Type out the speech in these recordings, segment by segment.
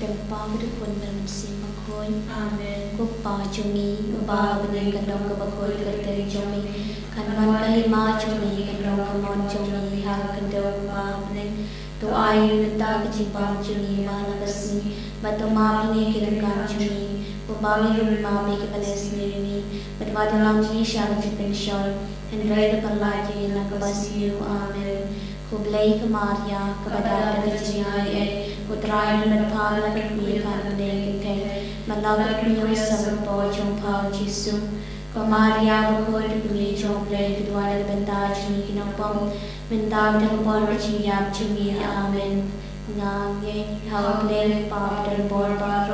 เป็นป้าทุกคนเป็นสิ่งบางคนอาเมนกุปาจงมีอุบาบเนกันดงกับบางคนกันเตยจงมีขันวันกะหิมาจงมีกันดงกมอนจงมีหากันดงอุบาบเนตัวอายุนันตากจิบามจงมีมาลักษีบัตมาพิเนกิรังการจงมีอุบามิรุมาเมกิปเลสเนรีบัตวาดลังจีชาลจิเป็นชอลเห็นไรเดปลายจีนักบาสิวอาเมนคุบเลกมาริยากบดาเดจิไอเออุตรายนันพาลกันมีการเดกิเทมันลากันมีวิสัมปอจงพาจิสุก็มาริยาบุคคลที่มีจงเลกด้วยเป็นตาจีกินปองเป็นตาทั้งปอร์จียาบจีมีอาเมนงามเย่เท้าเลนปาบเดินบอลบาโร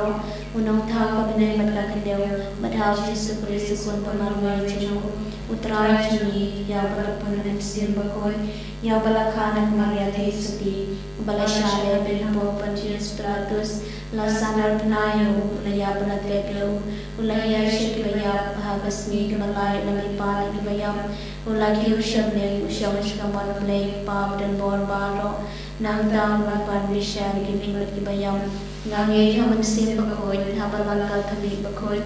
อุนงเท้ากับในบัดละกันเดียวบัดเท้าจิสุคริสุคนประมาณเวจิโนอุตรายจีมียาวบลพนันเสียงบุคคลยาวบลขานักมาริยาเทสติบลชาเลเป็นโบปัญจิสปราตุสลาสานารพนายุลยาบลเตเปลอุลยาเชกิบยาภากัสมีกมลายลมิปาลกิบยามอุลกิวชมเนอุชวชกมลเพลปาบเดินบอลบาโรนางดาววันวันวิชากิบิบัดกิบยามงานเยี่ยมมันเสียบคุยหาบลังกัลทลีบคุย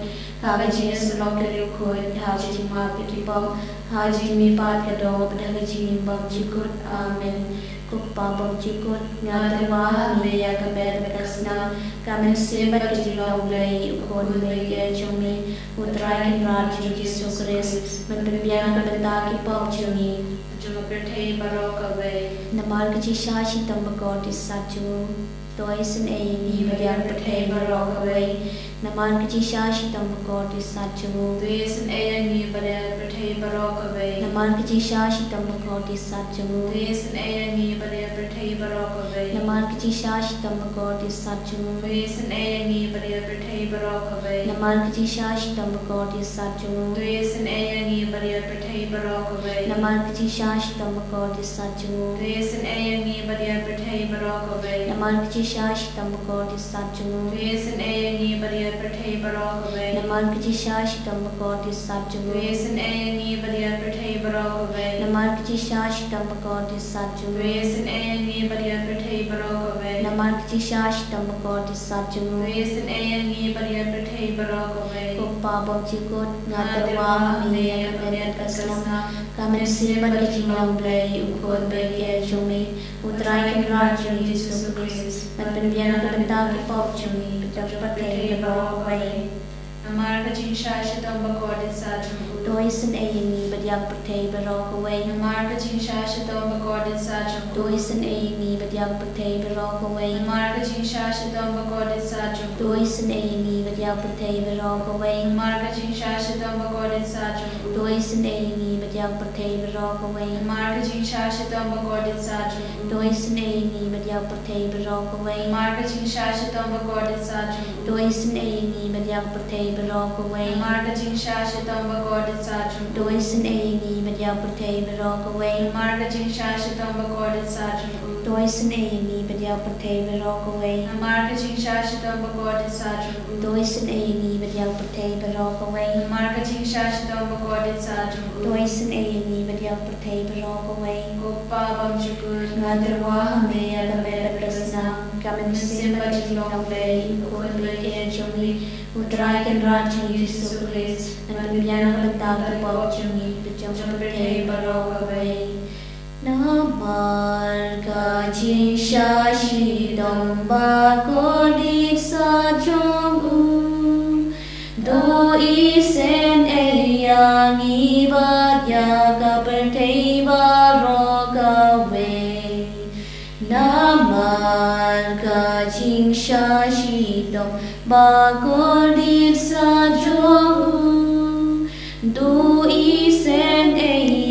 หาวิจิสลอกเกลิวคุยหาจิมาปิกิบอมหาจิมีปาดกระโดบดังจิมีบังจิกุดอาเมนกุปปาบังจิกุดงานตวาเมียกเบดกัสนากามันเสียบัดกิลาวเลยอุคนเลยเยจงมีอุตรายกินราจิจิสุคริสมันเป็นเบียงกับตากิปอบจงมีจงประเทศบารอกเวนมาร์กจิชาชิตัมบกอติสัจจูตัวเอสเนยีวิญญาณประเทศบารอกเวนมาร์กจิชาชิตัมบกอติสัจจูตัวเอสเนยีบารประเทศบารอกเวนมาร์กจิชาชิตัมบกอติสัจจูตัวเอสเนยีบารประเทศบารอกเวนมาร์กจิชาชิตัมบกอติสัจจูตัวเอสเนยีบารประเทศบารอกเวนมาร์กจิชาชิตัมบกอติสัจจูตัวเอสเนยีบารประเทศบารอกเวนมาร์กจิชาชิตัมบกอติสัจจูตัวเอสเนยีบารประเทศบารอกเวนมาร์กจิชาชิตัมบกอติสัจจูตัวเอสเนยีบารประเทศบารอกเวนมาร์กจิชาชิตัมบกอติสัจจูตัวเอสเนยีบารประเทศบารอกเวนมาร์กจิชาชิตัมบกอติสัจจูตัวเอสเนยีบารประเทศบารอกเวนมาร์กจิชาชิตัมบกอติสัจจูตัวเอสเนยีบารประเทศบารอกเวนกุปปาบังจิกุดงาตวาเมียกเบดกัสนากามันเสียบัดกิลาวเลยอุคนเบเกจงมีอุตรายกินราจิจิสุคริสมันเป็นเบียงกับตากิปอบจงมีจับประเทศบารอกเวนมาร์กจิชาชิตัมบกอติสัจจูตัวอิสันเอยีบัดยักประเทศบารอกเวนมาร์กจิชาชิตัมบกอติสัจจูตัวอิสันเอยีบัดยักประเทศบารอกเวนมาร์กจิชาชิตัมบกอติสัจจูตัวอิสันเอยีบัดยักประเทศบารอกเวนมาร์กจิชาชิตัมบกอติสัจจูตัวอิสันเอยีบัดยักประเทศบารอกเวนมาร์กจิชาชิตัมบกอติสัจจูตัวอิสันเอยีบัดยักประเทศบารอกเวนมาร์กจิชาชิตัมบกอติสัจจูตัวอิสันเอยีบัดยักประเทศบารอกเวนมาร์กจิชาชิตัมบกอติสัจจูตัวอิสันเอยีบัดยักประเทศบารอกเวนมาร์กจิชาชิตัมบกอติสัจจูตัวอิสันเอยีบัดยักประเทศบารอกเวนมาร์กจิชาชิตัมบกอติสัจจูตัวอิสันเอยีบัดยักประเทศบารอกเวนมาร์กจิชาชิตัมบกอติสัจจูตัวอิสันเอยีบัดยักประเทศบารอกเวนกุปปาบังจิกุดงาตวาเมียกเบดกัสนากามันเสียบัดกิลาวเลยอุคนเบเกจงมีอุตรายกินราจิจิสุคริสมันเป็นเบียงกับตากิปอบจงมีจับประเทศบารอกเวนนามาร์กจิชาชิตัมบกอติสัจจูโดอิเซนเอยางีบัดยากะประเทศบารอกเวนนามาร์กจิชาชิตัมบกอติสัจจูโดอิเซนเอ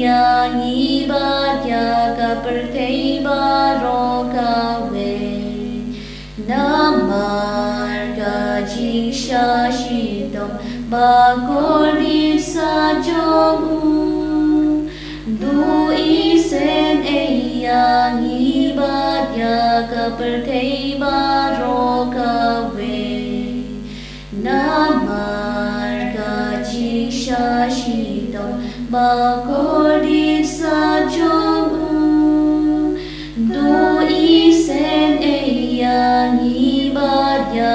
ยางีบัดยากะประเทศบารอกเวนนามาร์กจิชาชิตัมบกอติสัจจูโดอิเซนเอยางีบัดยากะประเทศบารอกเวนนามาร์กจิชาชิตัมบกอติสัจจูโดอิเซนเอยางีบัดยา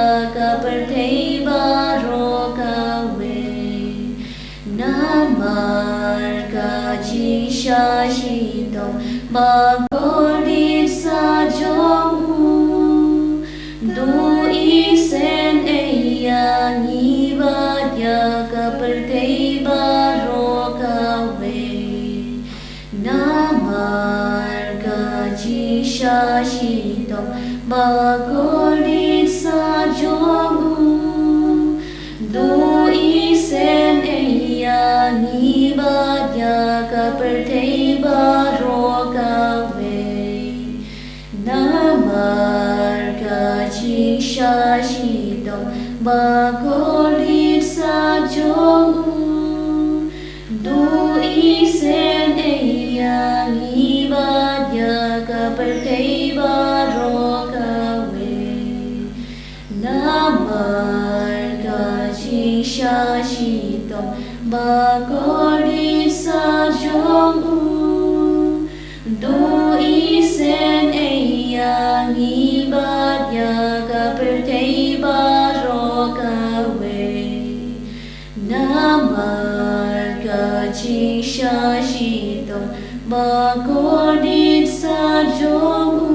Namar Kajisha Shito Bagori Sajomu Du Isen Eya Nivadya Kaperte Barokawe Namar Kajisha Shito Bagori Sajomu Du Isen Eya Nivadya Kaperte Barokawe Namar Kajisha Shito Bagori Sajomu Du Isen Eya Nivadya Kaperte Barokawe Namar Kajisha Shito Bagori Sajomu Du Isen Eya Nivadya Kaperte Barokawe Namar Kajisha Shito Bagori Sajomu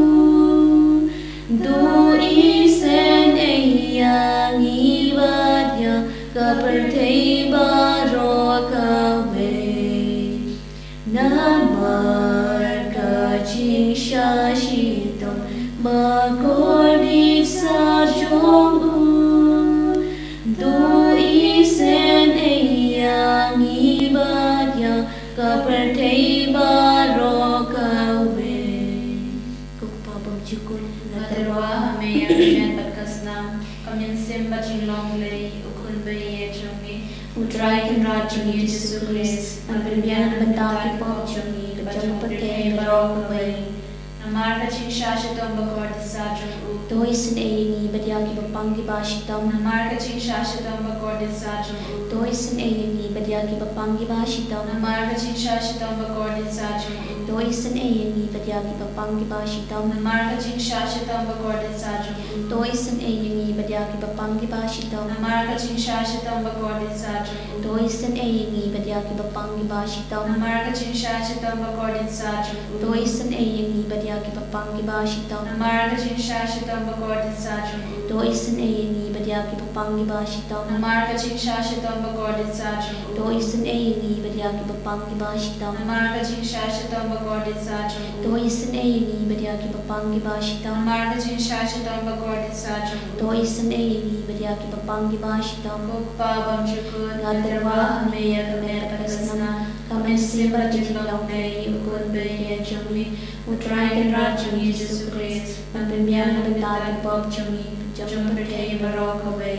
Du Isen Eya Nivadya Kaperte Barokawe Namar Kajisha Shito Bagori Sajomu Du Isen Eya Nivadya Kaperte Barokawe Kukpabang Chukul Matarwa hame yang berkasnam kami sembah jinglong lei ukun bayi jungi Utrai kan rajung Yesus Kristus Berbian bentaki pop jungi Bajang pete Barokawe Namar kacing syashitom bakor disajung u Doi sen eyeni Badyaki Bapangi Bashitam Namar kacing syashitom bakor disajung u Doi sen eyeni Badyaki Bapangi Bashitam Namar kacing syashitom bakor disajung u Doi sen eyeni Badyaki Bapangi Bashitam Namar kacing syashitom bakor disajung u Doi sen eyeni Badyaki Bapangi Bashitam Namar kacing syashitom bakor disajung u Doi sen eyeni Badyaki Bapangi Bashitam Namar kacing syashitom bakor disajung u Doi sen eyeni Badyaki Bapangi Bashitam Namar kacing syashitom bakor disajung u Doi sen eyeni Badyaki Bapangi Bashitam Namar kacing syashitom bakor disajung u Doi sen eyeni Badyaki Bapangi Bashitam Namar kacing syashitom bakor disajung u Doi sen eyeni Badyaki Bapangi Bashitam Namar kacing syashitom bakor disajung u Doi sen eyeni Badyaki Bapangi Bashitam Kukpa bamchukun Gadarwa Hameya Kamer Pakasna Kamen Simba Jinglong Nei Ukun Bayi Jumi Utrai kan rajung Yesus Kristus Berbian bentaki pop jungi Bajang pete Barokawe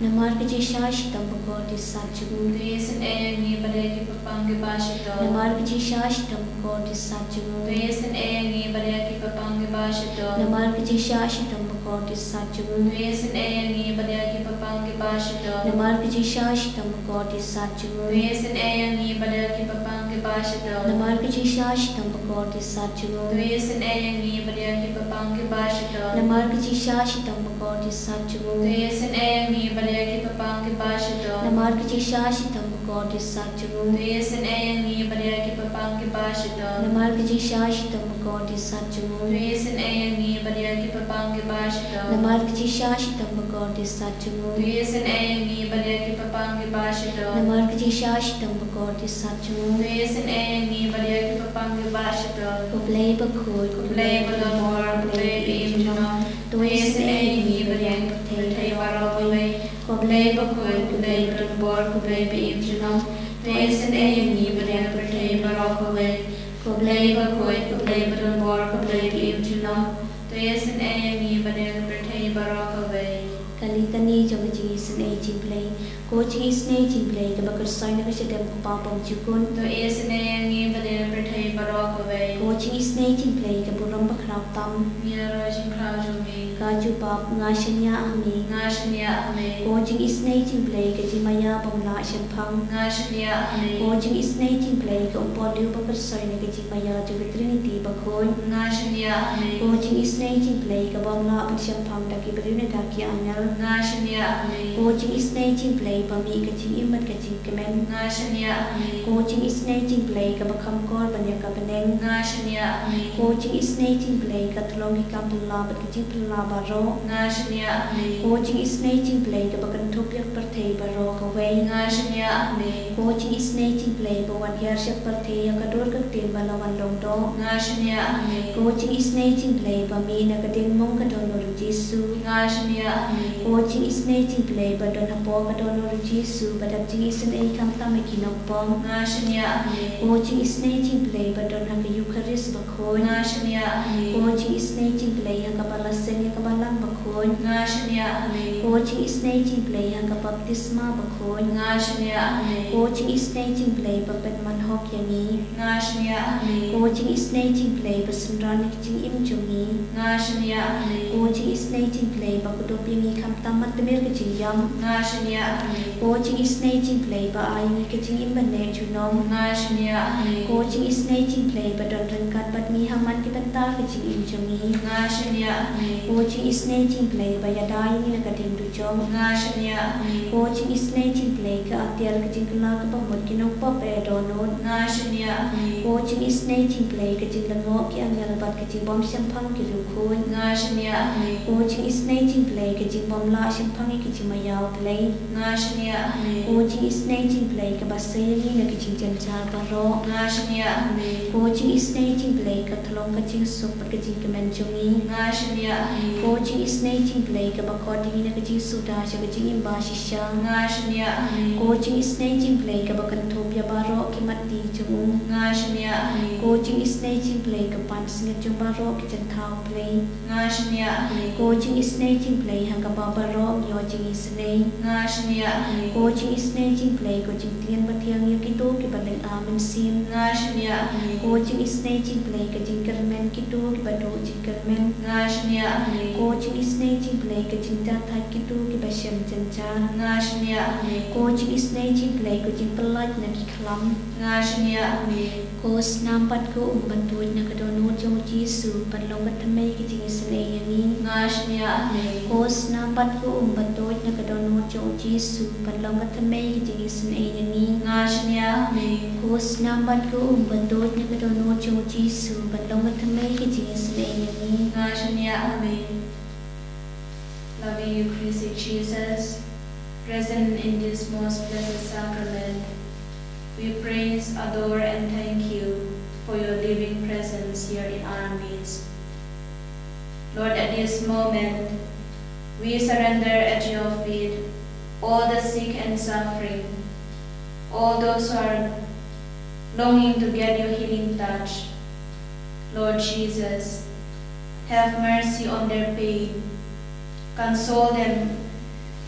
Namar Kajisha Shito Bagori Sajomu Tuisin eyangi badagi papangi bashito Namar Kajisha Shito Bagori Sajomu Tuisin eyangi badagi papangi bashito Namar Kajisha Shito Bagori Sajomu Tuisin eyangi badagi papangi bashito Namar Kajisha Shito Bagori Sajomu Tuisin eyangi badagi papangi bashito Namar Kajisha Shito Bagori Sajomu Tuisin eyangi badagi papangi bashito Namar Kajisha Shito Bagori Sajomu Tuisin eyangi badagi papangi bashito Namar Kajisha Shito Bagori Sajomu Tuisin eyangi badagi papangi bashito Namar Kajisha Shito Bagori Sajomu Tuisin eyangi badagi papangi bashito Namar Kajisha Shito Bagori Sajomu Tuisin eyangi badagi papangi bashito Namar Kajisha Shito Bagori Sajomu Tuisin eyangi badagi papangi bashito Kublay Bakul Kublay balabor kublay biimjama Tuisin eyangi badagi papangi barokawe Kublay bakul kublay balabor kublay biimjama Tuisin eyangi badagi papangi barokawe Kublay bakul kublay balabor kublay biimjama Tuisin eyangi badagi papangi barokawe Kali tani jong jingi sen aging play Ko jingi sen aging play Ka bakar soy na kasi dem kupapang jukun Tuisin eyangi badagi papangi barokawe Ko jingi sen aging play Ka burang bakraw tam Miyaro jingkraw jumi Ka jupap nga shanya ami Ngashnya ame Ko jingi sen aging play Ka jimaya pamla siyang pang Ngashnya ame Ko jingi sen aging play Ka umpon liu bakar soy na ka jimaya Jubi Trinity bakon Ngashnya ame Ko jingi sen aging play Ka bamla ang siyang pang Daki beriw na daki anyal nga shania ame ko ching isnay ching play pa mi ka ching imat ka ching kemen nga shania ame ko ching isnay ching play ka bakam kor banya ka beneng nga shania ame ko ching isnay ching play ka thlong ki kam pula bat ka ching pula baro nga shania ame ko ching isnay ching play ka bakan thup yak par thei baro ka wei nga shania ame ko ching isnay ching play ba wan yar shak par thei ya ka dor ka tin balawan long do nga shania ame ko ching isnay ching play ba mi na ka ding mong ka don ru Jesu nga shania ame ko ching isnay ching play ba don hapo ka don ru Jesu ba dap ching isan ai kam ta me kinok pong nga shania ame ko ching isnay ching play ba don ha ka Eucharist ba khon nga shania ame ko ching isnay ching play ha ka balasen ya ka balang ba khon nga shania ame ko ching isnay ching play ha ka baptisma ba khon nga shania ame ko ching isnay ching play ba pet man hok yani nga shania ame ko ching isnay ching play ba sunran ki ching im chungi nga shania ame ko ching isnay ching play ba kudop yangi kam tamat temir ki ching yam nga shania ame ko ching isnay ching play ba ai ni ki ching im ban ne chunom nga shania ame ko ching isnay ching play ba don ran kat bat ni haman ki banta ki ching im chungi nga shania ame ko ching isnay ching play ba ya dai ni na ka dim du chong nga shania ame ko ching isnay ching play ka atyal ki ching kala ka ba mot ki no pop e donot nga shania ame ko ching isnay ching play ka ching lango ki angal bat ki ching bom sham phang ki ru khun nga shania ame ko ching isnay ching play ka ching bom la sham phang ki ching mayaw play nga shania ame ko ching isnay ching play ka basay ni na ki ching chan char baro nga shania ame ko ching isnay ching play ka thlong ka ching sup pat ka ching kemen chungi nga shania ame ko ching isnay ching play ka bakod ni na ka ching suda sha ka ching imba shisha nga shania ame ko ching isnay ching play ka bakan thopya baro ki mati chung nga shania ame ko ching isnay ching play ka pan singa chung baro ki chan thau play nga shania ame ko ching isnay ching play ha ka baro yo ching isnay nga shania ame ko ching isnay ching play ko ching tian ba thiang ya ki to ki baleng amen sim nga shania ame ko ching isnay ching play ka ching kermen ki to ki ba to ching kermen nga shania ame ko ching isnay ching play ka ching ta tha ki to ki ba shem chan cha nga shania ame ko ching isnay ching play ko ching pelat na ki khlam nga shania ame ko snam pat ko ban tu na ka don no chong Jesu pan long ka thame ki ching isnay yani nga shania ame ko snam pat ko ban tu na ka don no chong Jesu pan long ka thame ki ching isnay yani nga shania ame ko snam pat ko ban tu na ka don no chong Jesu pan long ka thame ki ching isnay yani nga shania ame. Loving you, Christ Jesus, present in this most blessed sacrament, we praise, adore, and thank you for your living presence here in our midst. Lord, at this moment, we surrender at your feet all the sick and suffering, all those who are longing to get your healing touch. Lord Jesus, have mercy on their pain. Console them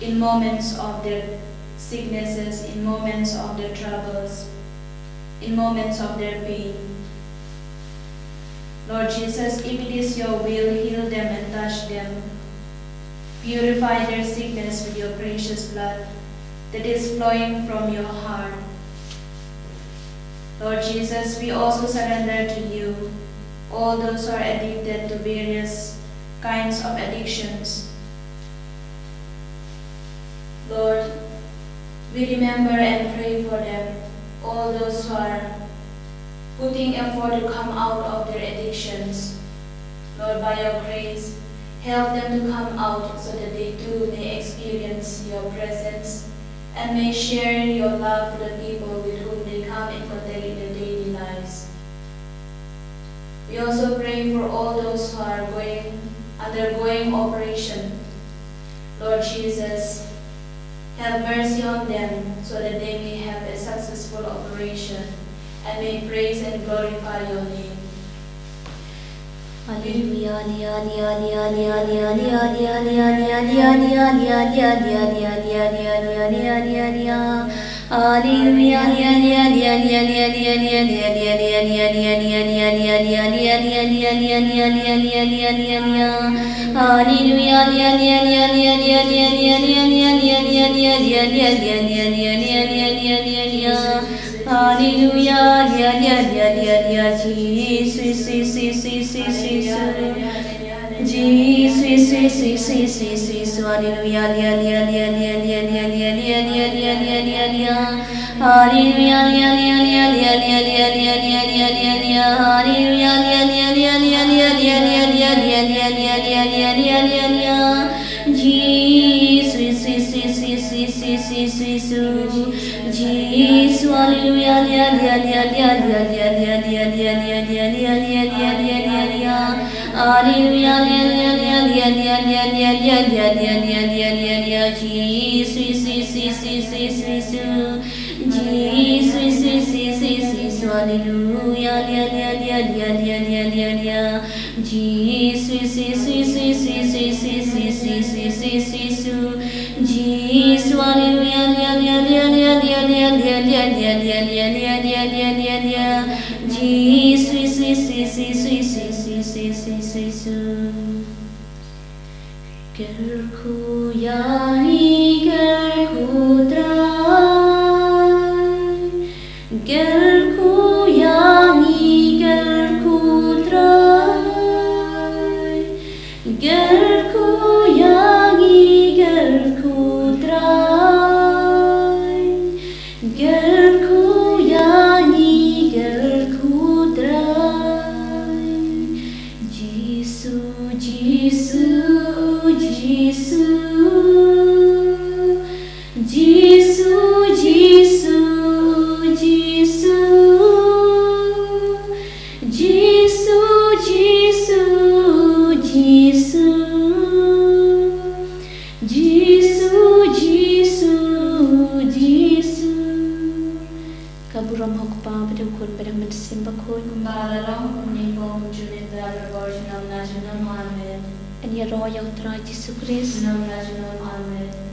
in moments of their sicknesses, in moments of their troubles, in moments of their pain. Lord Jesus, if it is your will, heal them and touch them. Purify their sickness with your precious blood that is flowing from your heart. Lord Jesus, we also surrender to you all those who are addicted to various kinds of addictions. Lord, we remember and pray for them, all those who are putting effort to come out of their addictions. Lord, by your grace, help them to come out so that they too may experience your presence and may share your love to the people with whom they come in contact in their daily lives. We also pray for all those who are undergoing operation. Lord Jesus, have mercy on them so that they may have a successful operation and may praise and glorify your name. Hallelujah, hallelujah, hallelujah, hallelujah, hallelujah, hallelujah, hallelujah, Jesus, Yesu haleluya haleluya haleluya haleluya haleluya haleluya haleluya haleluya haleluya haleluya haleluya haleluya haleluya Jesus Jesus haleluya Gerku yangi gerku drai Gerku yangi gerku drai Gerku yangi gerku drai Gerku yangi gerku drai Jisu Jisu Jisu Jisu Jisu Jisu Jisu Jisu Jisu Jisu Jisu Jisu Kaburam hokpa bedukun bedang mensim bakun Kumbalarang kunipong junit version of national Amen. and your royal Lord Jesus Christ National Amen.